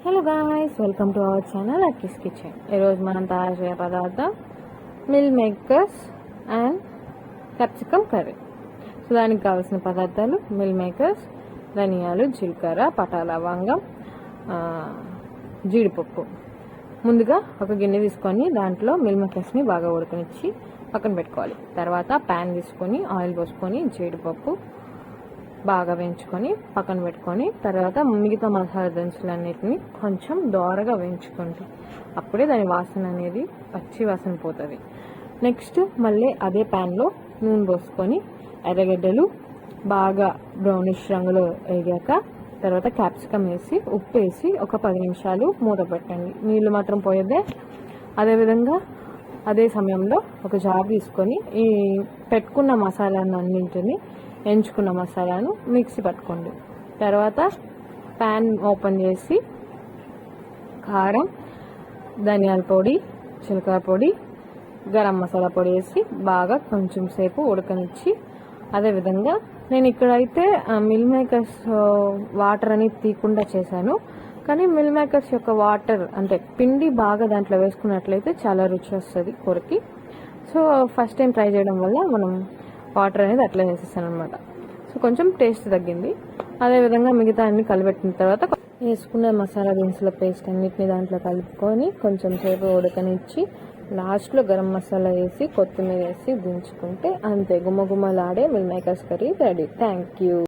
Hello guys, welcome to our channel Akki's kitchen. ఈరోజు మనం తయారు చేసే పదార్థం meal makers and capsicum curry. So దానికి కావాల్సిన పదార్థాలు మిల్ మేకర్స్, ధనియాలు, జీలకర్ర, పటా లవంగం, జీడిపప్పు. ముందుగా ఒక గిన్నె తీసుకొని దాంట్లో మిల్ మేకర్స్ని బాగా ఉడకనిచ్చి పక్కన పెట్టుకోవాలి. తర్వాత ప్యాన్ తీసుకొని ఆయిల్ పోసుకొని జీడిపప్పు బాగా వేయించుకొని పక్కన పెట్టుకొని, తర్వాత మిగతా మసాలా దినుసులన్నిటిని కొంచెం దోరగా వేయించుకోండి. అప్పుడే దాని వాసన అనేది పచ్చి వాసన పోతుంది. నెక్స్ట్ మళ్ళీ అదే ప్యాన్లో నూనె పోసుకొని ఎర్రగడ్డలు బాగా బ్రౌనిష్ రంగులో వేగాక తర్వాత క్యాప్సికమ్ వేసి ఉప్పు వేసి ఒక 10 నిమిషాలు మూత పెట్టండి. నీళ్ళు మాత్రం పోయేదే. అదేవిధంగా అదే సమయంలో ఒక జార్ తీసుకొని ఈ పెట్టుకున్న మసాలాన్నింటిని ఎంచుకున్న మసాలాను మిక్సీ పట్టుకోండి. తర్వాత ప్యాన్ ఓపెన్ చేసి కారం, ధనియాల పొడి, జీలకర్ర పొడి, గరం మసాలా పొడి వేసి బాగా కొంచెం సేపు ఉడకనిచ్చి, అదేవిధంగా నేను ఇక్కడైతే మిల్ మేకర్స్ వాటర్ అని తీయకుండా చేశాను. కానీ మిల్ మేకర్స్ యొక్క వాటర్ అంటే పిండి బాగా దాంట్లో వేసుకున్నట్లయితే చాలా రుచి వస్తుంది కూరకి. సో ఫస్ట్ టైం ట్రై చేయడం వల్ల మనం వాటర్ అనేది అట్లా వేసేసాను అనమాట. సో కొంచెం టేస్ట్ తగ్గింది. అదేవిధంగా మిగతా అన్ని కలిపెట్టిన తర్వాత వేసుకున్న మసాలా దినుసుల పేస్ట్ అన్నిటిని దాంట్లో కలుపుకొని కొంచెం సేపు ఉడకనిచ్చి లాస్ట్లో గరం మసాలా వేసి కొత్తిమీర వేసి దించుకుంటే అంతే, గుమ్మగుమ్మలాడే meal makers curry ready. Thank you.